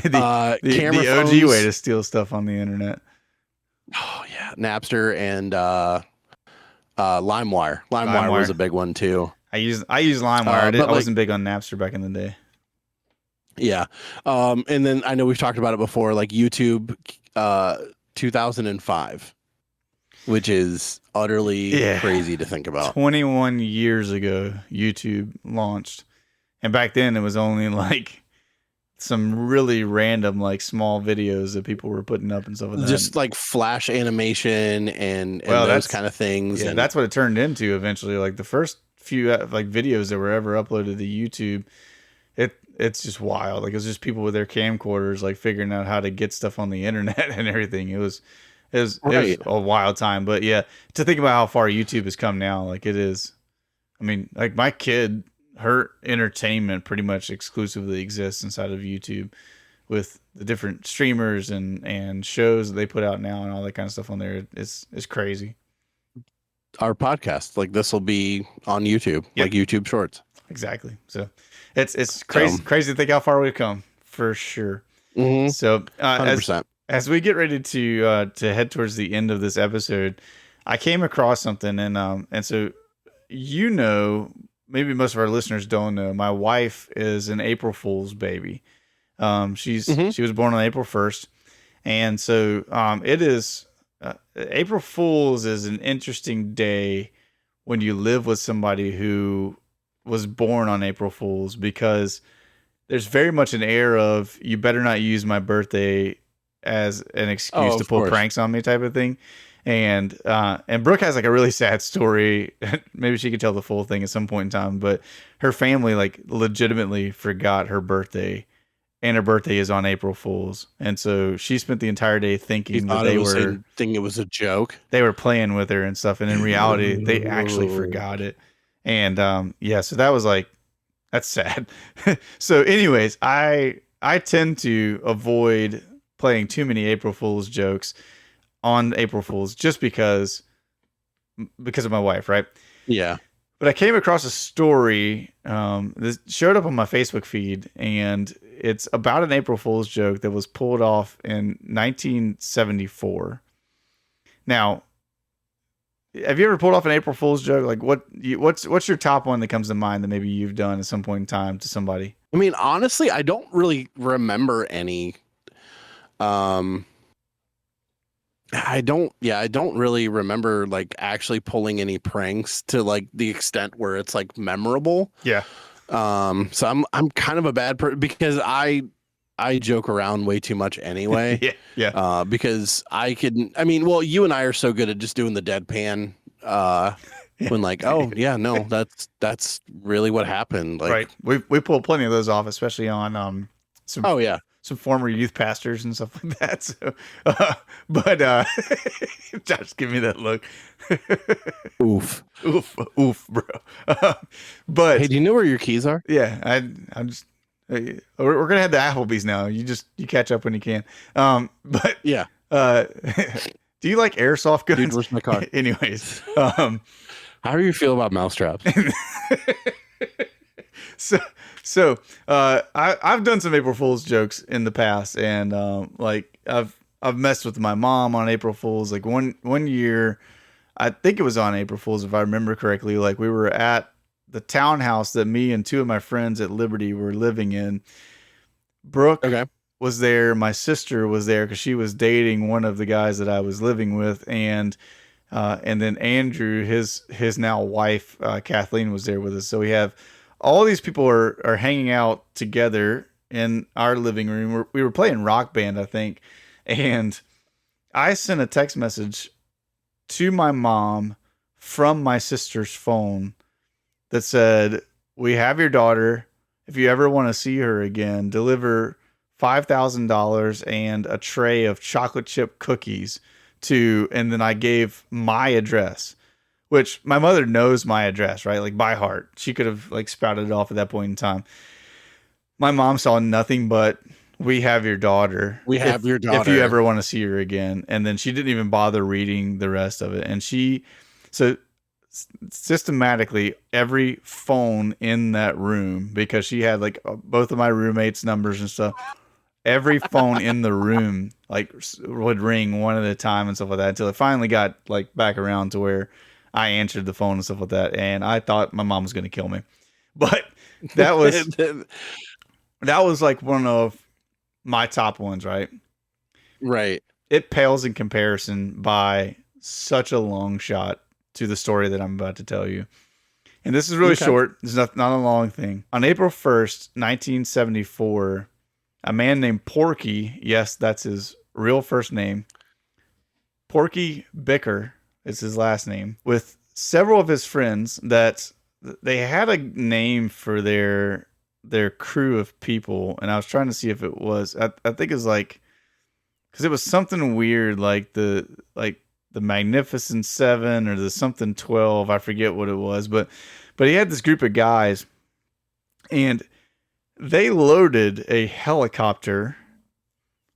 Camera The OG way phones. to steal stuff on the internet. Oh yeah, Napster and LimeWire. LimeWire was LimeWire. a big one too. I use LimeWire. But I wasn't big on Napster back in the day. Yeah. And then I know we've talked about it before, like YouTube 2005, which is utterly crazy to think about. 21 years ago, YouTube launched. And back then it was only like some really random, like small videos that people were putting up and stuff like that. Just like flash animation and Well, those kind of things. Yeah, and that's what it turned into eventually. Like the first few like videos that were ever uploaded to YouTube, it's just wild. Like it was just people with their camcorders like figuring out how to get stuff on the internet and everything. It was a wild time. But yeah, to think about how far YouTube has come now, like it is. I mean, like my kid, her entertainment pretty much exclusively exists inside of YouTube with the different streamers and shows that they put out now and all that kind of stuff on there. It's crazy. Our podcast, like this will be on YouTube, like YouTube Shorts. Exactly. So it's crazy to think how far we've come for sure. Mm-hmm. So 100%. as we get ready to head towards the end of this episode, I came across something and so maybe most of our listeners don't know, my wife is an April Fool's baby. She was born on April 1st, and so it is April Fool's is an interesting day when you live with somebody who was born on April Fool's, because there's very much an air of you better not use my birthday as an excuse to pull pranks on me type of thing. And Brooke has like a really sad story. Maybe she could tell the full thing at some point in time, but her family like legitimately forgot her birthday, and her birthday is on April Fool's. And so she spent the entire day thinking that they were thinking it was a joke. They were playing with her and stuff, and in reality, they actually forgot it. And so that was like, that's sad. So, anyways, I tend to avoid playing too many April Fool's jokes on April Fool's just because of my wife, right? Yeah. But I came across a story that showed up on my Facebook feed, and it's about an April Fool's joke that was pulled off in 1974. Now, have you ever pulled off an April Fool's joke? Like, what's your top one that comes to mind that maybe you've done at some point in time to somebody? I mean, honestly, I don't really remember any. I don't really remember like actually pulling any pranks to like the extent where it's like memorable. Yeah. So I'm kind of a bad person because I joke around way too much anyway. Yeah. Because you and I are so good at just doing the deadpan when like, oh yeah, no, that's really what happened. Like, right. We pull plenty of those off, especially on some former youth pastors and stuff like that. So, but Josh, give me that look. oof, bro. But hey, do you know where your keys are? Yeah, I'm just. We're gonna head to Applebee's now. You catch up when you can. But yeah. Do you like airsoft guns? Dude, where's my car? Anyways, how do you feel about mousetraps? So I've done some April Fool's jokes in the past, and like I've messed with my mom on April Fool's. Like one year, I think it was on April Fool's if I remember correctly. Like we were at the townhouse that me and two of my friends at Liberty were living in. Brooke was there. My sister was there because she was dating one of the guys that I was living with, and then Andrew, his now wife, Kathleen, was there with us. So we have all these people are hanging out together in our living room. We were playing Rock Band, I think, and I sent a text message to my mom from my sister's phone that said, we have your daughter. If you ever want to see her again, deliver $5,000 and a tray of chocolate chip cookies to, and then I gave my address, which my mother knows my address, right? Like by heart. She could have like spouted it off at that point in time. My mom saw nothing but, we have your daughter. We have your daughter. If you ever want to see her again. And then she didn't even bother reading the rest of it. And so systematically, every phone in that room, because she had like both of my roommates' numbers and stuff, every phone in the room like would ring one at a time and stuff like that until it finally got like back around to where I answered the phone and stuff like that. And I thought my mom was going to kill me. But that was like one of my top ones, right? Right. It pales in comparison by such a long shot to the story that I'm about to tell you. And this is really short. It's not a long thing. On April 1st, 1974, a man named Porky, yes, that's his real first name, Porky Bicker is his last name, with several of his friends that they had a name for their crew of people, and I was trying to see if it was, I think it was like, because it was something weird, like the Magnificent Seven or the something 12, I forget what it was, but he had this group of guys, and they loaded a helicopter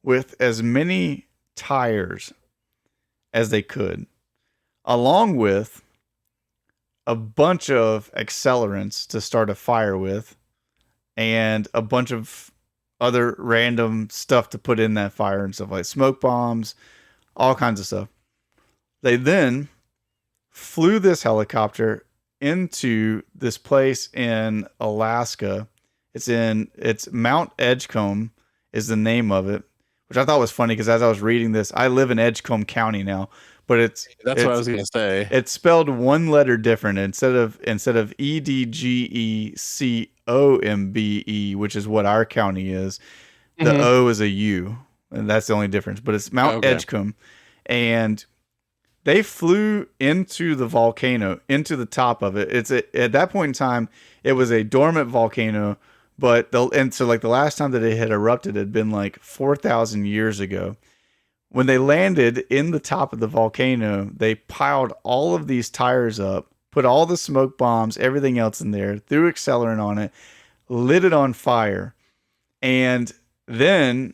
with as many tires as they could, along with a bunch of accelerants to start a fire with, and a bunch of other random stuff to put in that fire and stuff like smoke bombs, all kinds of stuff. They then flew this helicopter into this place in Alaska. It's Mount Edgecombe is the name of it, which I thought was funny because as I was reading this, I live in Edgecombe County now, but that's what I was going to say. It's spelled one letter different instead of EDGECOMBE, which is what our county is. The O is a U, and that's the only difference. But it's Mount Edgecombe, and they flew into the volcano, into the top of it. At that point in time, it was a dormant volcano, so like the last time that it had erupted had been like 4,000 years ago. When they landed in the top of the volcano, they piled all of these tires up, put all the smoke bombs, everything else in there, threw accelerant on it, lit it on fire, and then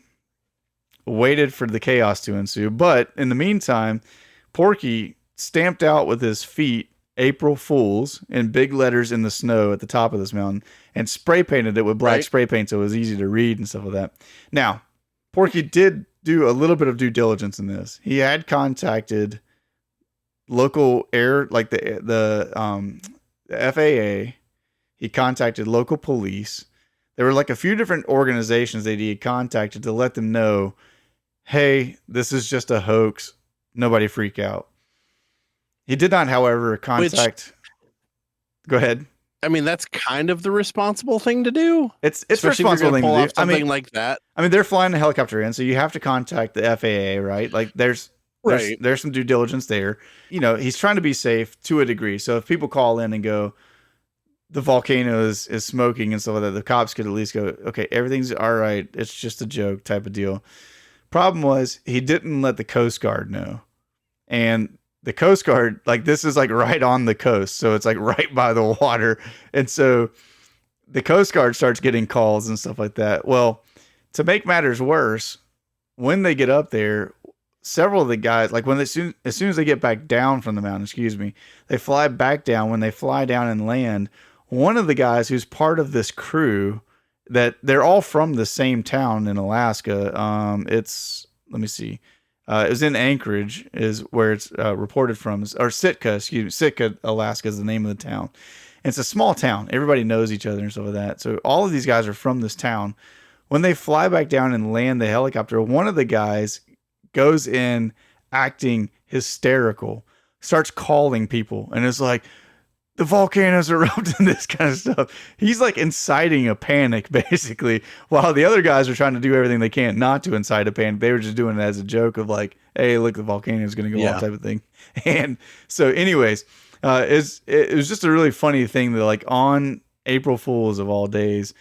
waited for the chaos to ensue. But in the meantime, Porky stamped out with his feet April Fools in big letters in the snow at the top of this mountain and spray painted it with black spray paint so it was easy to read and stuff like that. Now, Porky did do a little bit of due diligence in this. He had contacted local like the FAA. He contacted local police. There were like a few different organizations that he had contacted to let them know, hey, this is just a hoax. Nobody freak out. He did not, however, contact. Go ahead. I mean, that's kind of the responsible thing to do. It's responsible thing to do. Something like that. I mean, they're flying the helicopter in, so you have to contact the FAA, right? Like, there's some due diligence there. You know, he's trying to be safe to a degree. So if people call in and go, the volcano is smoking and stuff like that, the cops could at least go, okay, everything's all right. It's just a joke type of deal. Problem was, he didn't let the Coast Guard know. And the Coast Guard, like, this is like right on the coast. So it's like right by the water. And so the Coast Guard starts getting calls and stuff like that. Well, to make matters worse, when they get up there, several of the guys, like as soon as they get back down from the mountain, they fly back down. When they fly down and land, one of the guys who's part of this crew, that they're all from the same town in Alaska. Let me see. It was in Anchorage is where it's reported from, or Sitka, Sitka, Alaska is the name of the town. And it's a small town. Everybody knows each other and stuff like that. So all of these guys are from this town. When they fly back down and land the helicopter, one of the guys goes in acting hysterical, starts calling people, and is like, the volcanoes erupting, this kind of stuff. He's like inciting a panic, basically, while the other guys are trying to do everything they can not to incite a panic. They were just doing it as a joke of like, hey, look, the volcano is going to go off type of thing. And so anyways, it was just a really funny thing that like on April Fools of all days,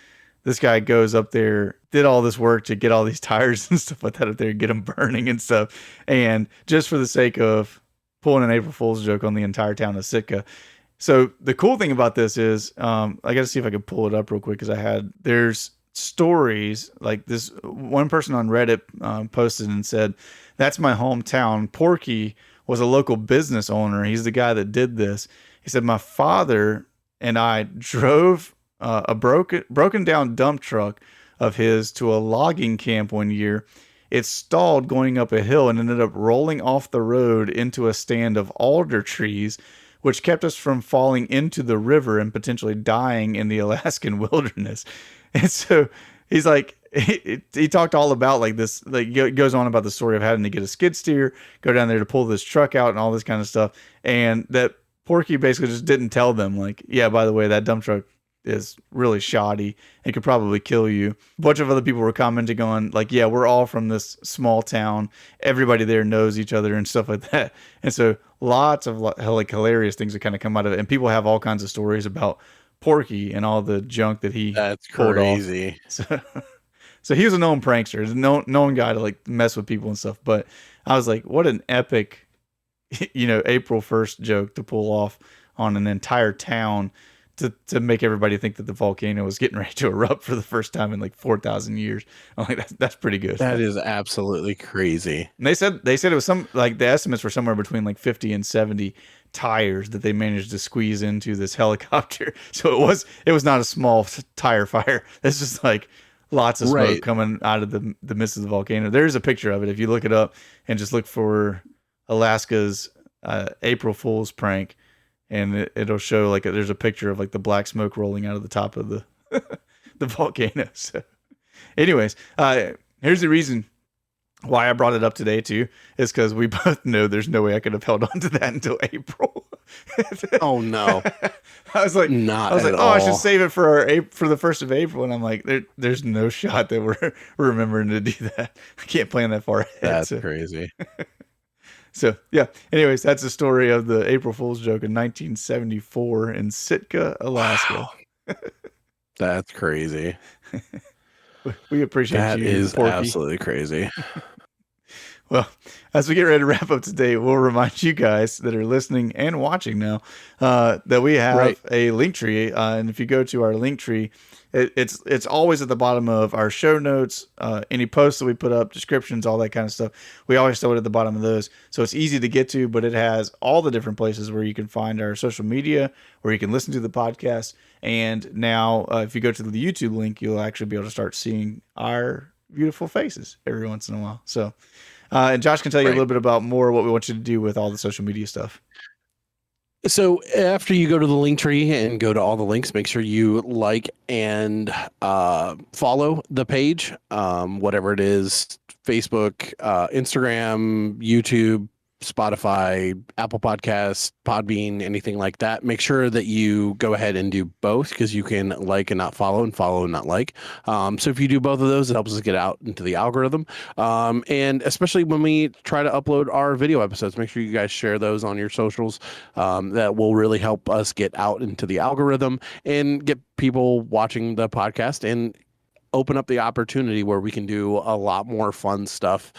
this guy goes up there, did all this work to get all these tires and stuff like that up there, get them burning and stuff. And just for the sake of pulling an April Fool's joke on the entire town of Sitka. So the cool thing about this is, I got to see if I can pull it up real quick because there's stories like this. One person on Reddit posted and said, "That's my hometown. Porky was a local business owner. He's the guy that did this." He said, "My father and I drove a broken down dump truck of his to a logging camp one year. It stalled going up a hill and ended up rolling off the road into a stand of alder trees, which kept us from falling into the river and potentially dying in the Alaskan wilderness." And so he's like, he talked all about like this, like goes on about the story of having to get a skid steer, go down there to pull this truck out and all this kind of stuff. And that Porky basically just didn't tell them like, yeah, by the way, that dump truck is really shoddy and could probably kill you. A bunch of other people were commenting on like, yeah, we're all from this small town. Everybody there knows each other and stuff like that. And so lots of like hilarious things that kind of come out of it. And people have all kinds of stories about Porky and all the junk that he pulled crazy. Off. So he was a known prankster, known guy to like mess with people and stuff. But I was like, what an epic, April 1st joke to pull off on an entire town to make everybody think that the volcano was getting ready to erupt for the first time in like 4,000 years. I'm like, that's pretty good. That is absolutely crazy. And they said it was the estimates were somewhere between like 50 and 70 tires that they managed to squeeze into this helicopter. So it was not a small tire fire. It's just like lots of smoke coming out of the midst of the volcano. There's a picture of it. If you look it up and just look for Alaska's April Fool's prank, and it'll show like there's a picture of like the black smoke rolling out of the top of the the volcano. So anyways, here's the reason why I brought it up today too, is because we both know there's no way I could have held on to that until April. Oh no. I was like, all. I should save it for the 1st of April. And I'm like, there's no shot that we're remembering to do that. I can't plan that far ahead. That's crazy. So yeah. Anyways, that's the story of the April Fool's joke in 1974 in Sitka, Alaska. Wow. That's crazy. We appreciate that you. That is Porky. absolutely crazy. Well, as we get ready to wrap up today, we'll remind you guys that are listening and watching now that we have a link tree. And if you go to our link tree, it's always at the bottom of our show notes, any posts that we put up, descriptions, all that kind of stuff. We always throw it at the bottom of those. So it's easy to get to, but it has all the different places where you can find our social media, where you can listen to the podcast. And now if you go to the YouTube link, you'll actually be able to start seeing our beautiful faces every once in a while. So, and Josh can tell you a little bit about more what we want you to do with all the social media stuff. So after you go to the link tree and go to all the links, make sure you like and follow the page, whatever it is, Facebook, Instagram, YouTube, Spotify, Apple Podcasts, Podbean, anything like that. Make sure that you go ahead and do both, because you can like and not follow, and follow and not like. So if you do both of those, it helps us get out into the algorithm. And especially when we try to upload our video episodes, make sure you guys share those on your socials. That will really help us get out into the algorithm and get people watching the podcast, and open up the opportunity where we can do a lot more fun stuff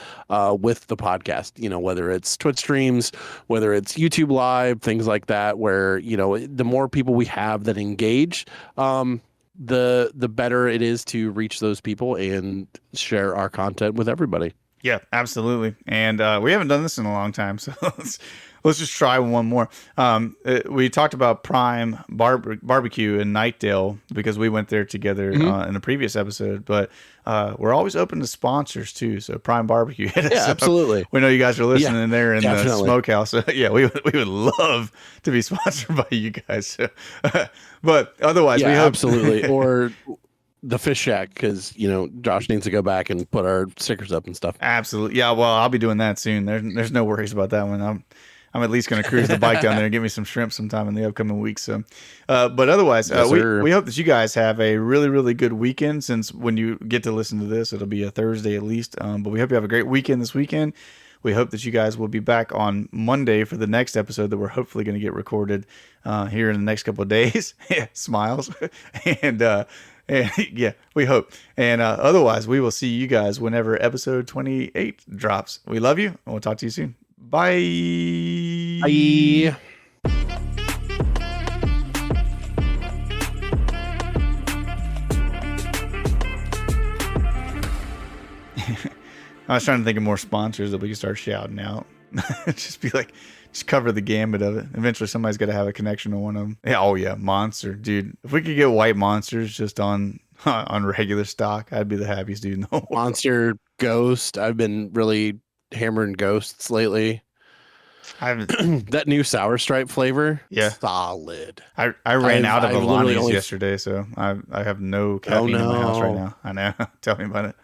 with the podcast, whether it's Twitch streams, whether it's YouTube live, things like that, where, the more people we have that engage, the better it is to reach those people and share our content with everybody. Yeah, absolutely. And we haven't done this in a long time, so let's just try one more. We talked about Prime Barbecue in Nightdale because we went there together in a previous episode, but we're always open to sponsors too. So Prime Barbecue. Yeah, absolutely. We know you guys are listening there in definitely. the smokehouse. So, yeah, we would love to be sponsored by you guys. So, but otherwise, we hope absolutely. Or the Fish Shack, because Josh needs to go back and put our stickers up and stuff. Absolutely. Yeah, well, I'll be doing that soon. There's no worries about that one. I'm at least going to cruise the bike down there and get me some shrimp sometime in the upcoming weeks. So, but otherwise, we hope that you guys have a really, really good weekend, since when you get to listen to this, it'll be a Thursday at least. But we hope you have a great weekend this weekend. We hope that you guys will be back on Monday for the next episode that we're hopefully going to get recorded here in the next couple of days. Yeah, smiles. and yeah, we hope. And otherwise, we will see you guys whenever episode 28 drops. We love you, and we'll talk to you soon. Bye. Bye. I was trying to think of more sponsors that we could start shouting out. Just be like, just cover the gambit of it. Eventually, somebody's got to have a connection to one of them. Yeah, oh yeah, Monster, dude. If we could get white Monsters just on regular stock, I'd be the happiest dude in the world. Monster, Ghost. I've been really hammering Ghosts lately. I haven't. That new sour stripe flavor, Yeah. solid. I ran out of I've literally Alani's only- yesterday, so I have no caffeine in my house right now. I know. Tell me about it.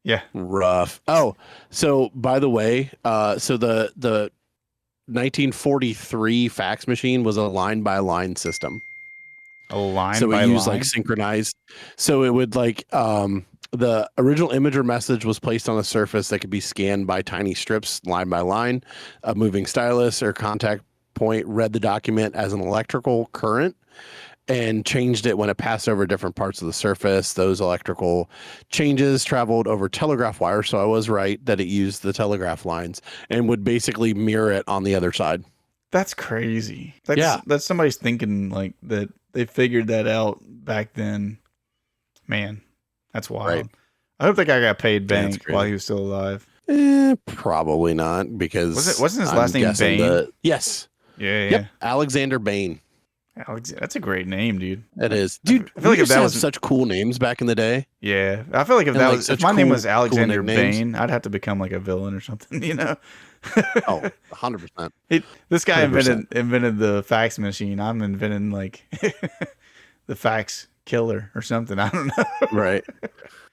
Yeah. Rough. Oh, so by the way, so the 1943 fax machine was a line by line system. A line So by it used line. like synchronized. So it would like the original image or message was placed on a surface that could be scanned by tiny strips line by line. A moving stylus or contact point read the document as an electrical current and changed it when it passed over different parts of the surface. Those electrical changes traveled over telegraph wire. So I was right that it used the telegraph lines and would basically mirror it on the other side. That's crazy. Yeah. That's somebody's thinking like that. They figured that out back then. Man, that's wild. Right. I hope that guy got paid Yeah, it's bank crazy. while he was still alive. Probably not because Wasn't his I'm last name guessing Bain? Yes. Yeah, Yep. Alexander Bain. That's a great name, dude. It is. Dude, I feel like we if used to that have was such cool names back in the day. Yeah, I feel like if And, that like, was if such my name cool- was Alexander cool nicknames. Bain, I'd have to become like a villain or something, you know. Oh, 100%. This guy 100%. invented the fax machine. I'm inventing like the fax killer or something. I don't know. Right.